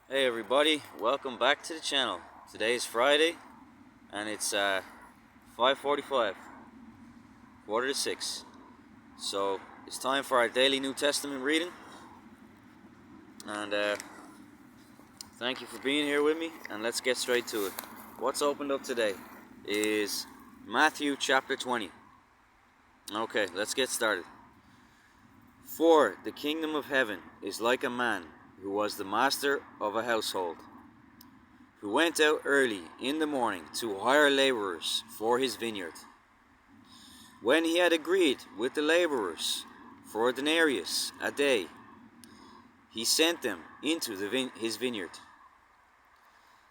Hey everybody, welcome back to the channel. Today is Friday and it's 5:45, quarter to 6. So it's time for our daily New Testament reading, and thank you for being here with me, and let's get straight to it. What's opened up today is Matthew chapter 20. Okay, let's get started. For the kingdom of heaven is like a man who was the master of a household, who went out early in the morning to hire laborers for his vineyard. When he had agreed with the laborers for a denarius a day, he sent them into his vineyard.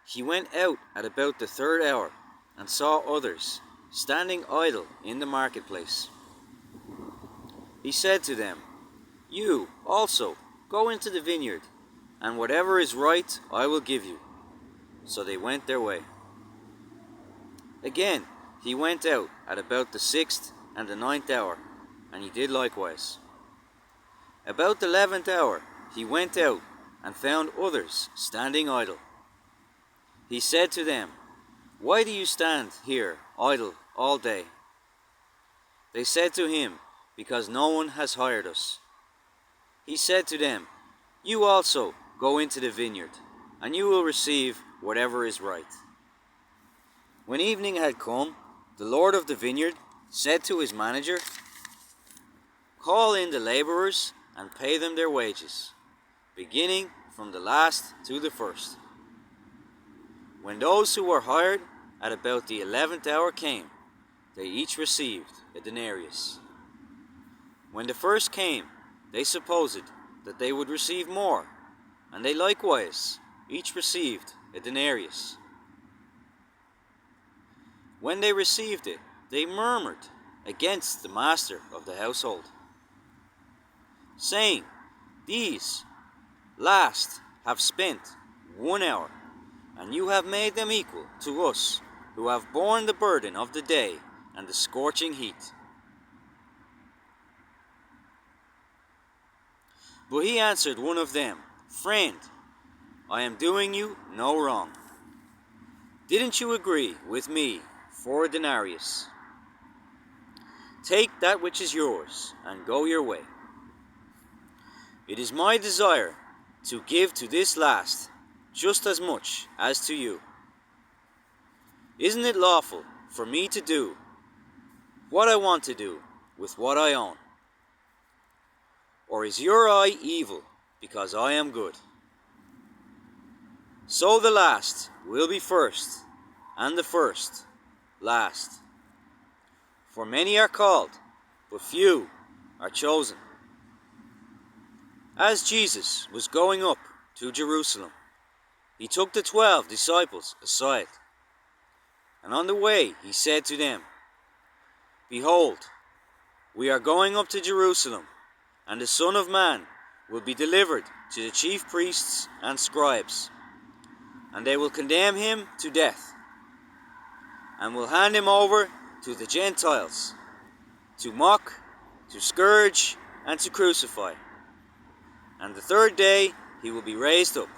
He went out at about the third hour and saw others standing idle in the marketplace. He said to them, "You also go into the vineyard, and whatever is right I will give you." So they went their way. Again he went out at about the 6th and the 9th hour, and he did likewise. About the 11th hour he went out and found others standing idle. He said to them, "Why do you stand here idle all day?" They said to him, "Because no one has hired us." He said to them, "You also go into the vineyard, and you will receive whatever is right." When evening had come, the Lord of the vineyard said to his manager, "Call in the laborers and pay them their wages, beginning from the last to the first." When those who were hired at about the 11th hour came, they each received a denarius. When the first came, they supposed that they would receive more, and they likewise each received a denarius. When they received it, they murmured against the master of the household, saying, "These last have spent 1 hour, and you have made them equal to us who have borne the burden of the day and the scorching heat." But he answered one of them, "Friend, I am doing you no wrong. Didn't you agree with me for a denarius? Take that which is yours and go your way. It is my desire to give to this last just as much as to you. Isn't it lawful for me to do what I want to do with what I own? Or is your eye evil because I am good? So the last will be first, and the first last. For many are called, but few are chosen." As Jesus was going up to Jerusalem, he took the 12 disciples aside, and on the way he said to them, "Behold, we are going up to Jerusalem, and the Son of Man will be delivered to the chief priests and scribes, and they will condemn him to death, and will hand him over to the Gentiles, to mock, to scourge, and to crucify. And the third day he will be raised up."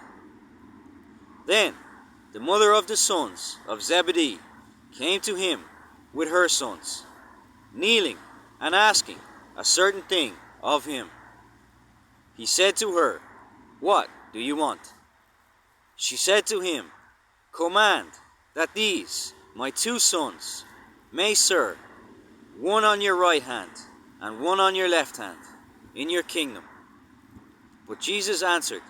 Then the mother of the sons of Zebedee came to him with her sons, kneeling and asking a certain thing of him. He said to her, "What do you want?" She said to him, "Command that these, my 2 sons, may serve, one on your right hand and one on your left hand, in your kingdom." But Jesus answered,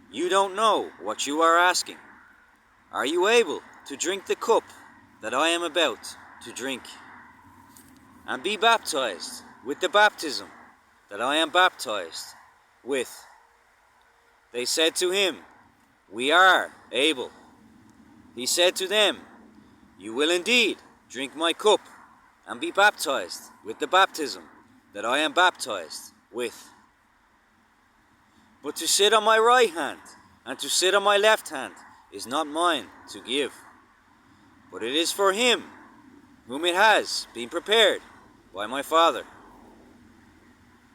"You don't know what you are asking. Are you able to drink the cup that I am about to drink, and be baptized with the baptism that I am baptized with?" They said to him, "We are able." He said to them, "You will indeed drink my cup and be baptized with the baptism that I am baptized with. But to sit on my right hand and to sit on my left hand is not mine to give, but it is for him whom it has been prepared by my Father."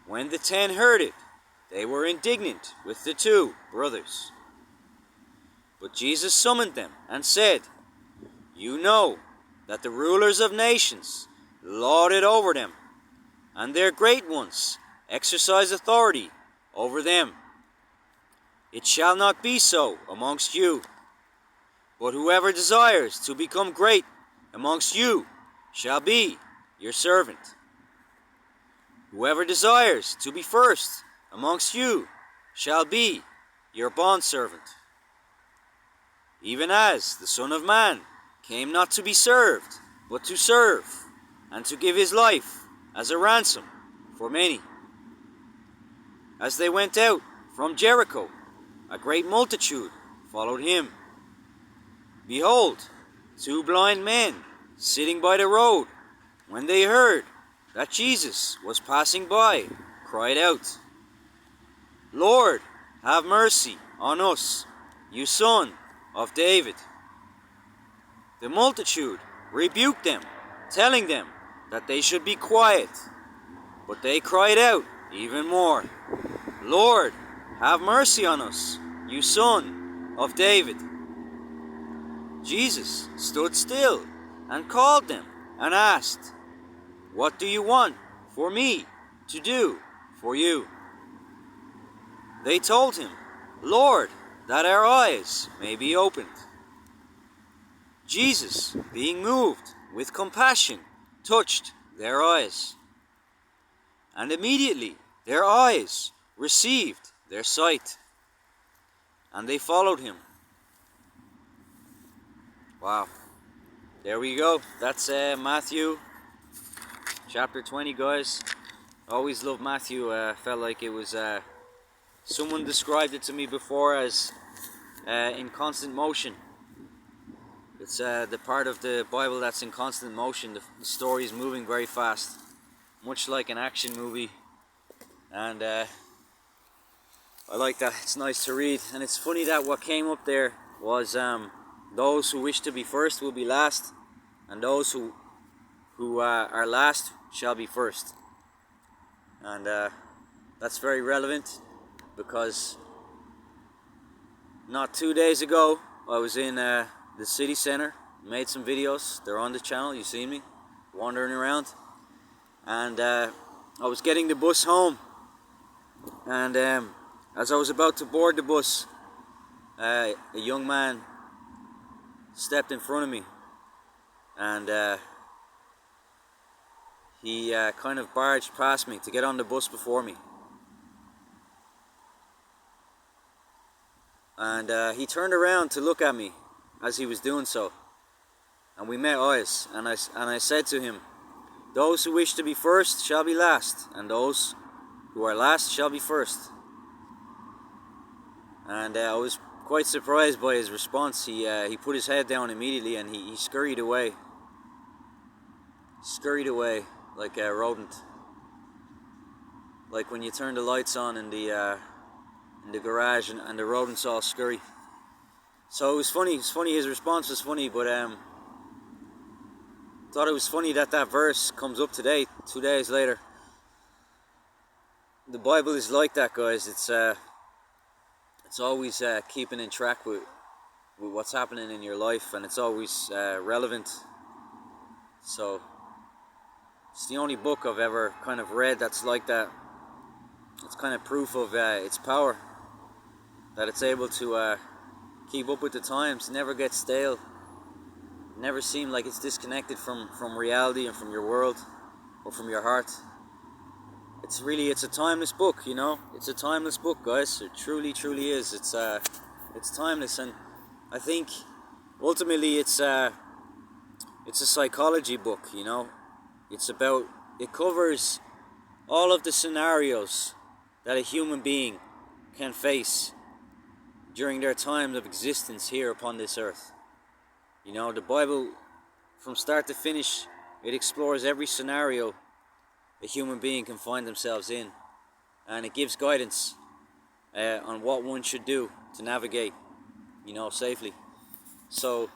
When the 10 heard it, they were indignant with the 2 brothers. But Jesus summoned them and said, "You know that the rulers of nations lord it over them, and their great ones exercise authority over them. It shall not be so amongst you. But whoever desires to become great amongst you shall be your servant. Whoever desires to be first amongst you shall be your bondservant. Even as the Son of Man came not to be served, but to serve, and to give his life as a ransom for many." As they went out from Jericho, a great multitude followed him. Behold, 2 blind men sitting by the road, when they heard that Jesus was passing by, cried out, "Lord, have mercy on us, you Son of David." The multitude rebuked them, telling them that they should be quiet. But they cried out even more, "Lord, have mercy on us, you Son of David." Jesus stood still and called them and asked, "What do you want for me to do for you?" They told him, "Lord, that our eyes may be opened." Jesus, being moved with compassion, touched their eyes. And immediately their eyes received their sight, and they followed him. Wow. There we go. That's Matthew chapter 20, guys. Always loved Matthew. Felt like it was... someone described it to me before as in constant motion. It's the part of the Bible that's in constant motion. The story is moving very fast, much like an action movie. And I like that. It's nice to read. And it's funny that what came up there was those who wish to be first will be last, and those who are last shall be first. And that's very relevant, because not 2 days ago I was in the city center, made some videos. They're on the channel, you've seen me wandering around. And I was getting the bus home, and as I was about to board the bus, a young man stepped in front of me, and he kind of barged past me to get on the bus before me. And he turned around to look at me as he was doing so, and we met eyes. And I said to him, "Those who wish to be first shall be last, and those who are last shall be first." And I was quite surprised by his response. He put his head down immediately, and he scurried away. Scurried away like a rodent. Like when you turn the lights on in the garage and the rodents all scurry. So it was funny. It's funny. His response was funny, but thought it was funny that verse comes up today, 2 days later. The Bible is like that, guys. It's always keeping in track with what's happening in your life, and it's always relevant. So it's the only book I've ever kind of read that's like that. It's kind of proof of its power, that it's able to keep up with the times, never get stale, never seem like it's disconnected from reality and from your world or from your heart. It's a timeless book, you know. It's a timeless book, guys. It truly is. It's timeless, and I think ultimately it's a psychology book, you know. It covers all of the scenarios that a human being can face during their time of existence here upon this earth. You know, the Bible, from start to finish, it explores every scenario a human being can find themselves in, and it gives guidance on what one should do to navigate, you know, safely. So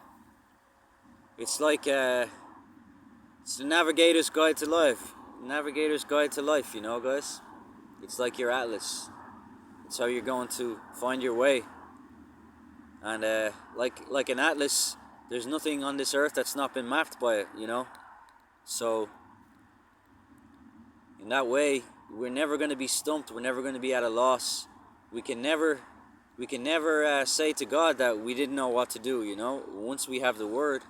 it's like it's the navigator's guide to life. Navigator's guide to life, you know, guys. It's like your atlas. It's how you're going to find your way And like an atlas, there's nothing on this earth that's not been mapped by it, So in that way, we're never going to be stumped. We're never going to be at a loss. We can never say to God that we didn't know what to do. Once we have the Word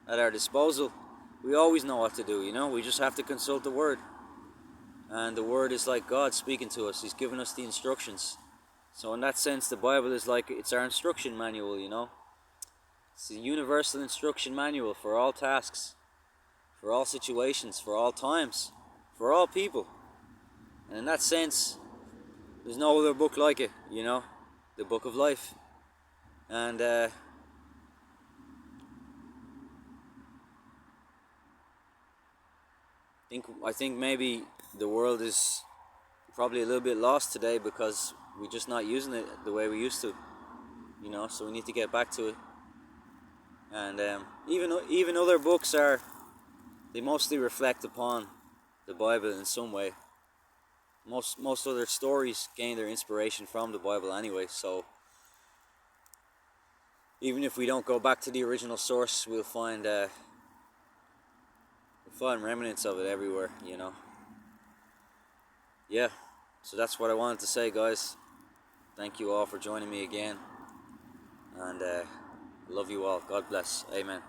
at our disposal, we always know what to do. We just have to consult the Word, and the Word is like God speaking to us. He's giving us the instructions. So in that sense, the Bible is like, it's our instruction manual. It's a universal instruction manual for all tasks, for all situations, for all times, for all people. And in that sense, there's no other book like it, the book of life. And I think maybe the world is probably a little bit lost today because we're just not using it the way we used to, so we need to get back to it. And even other books they mostly reflect upon the Bible in some way. Most other stories gain their inspiration from the Bible anyway, so even if we don't go back to the original source, we'll find remnants of it everywhere, Yeah, so that's what I wanted to say, guys. Thank you all for joining me again, and I love you all. God bless. Amen.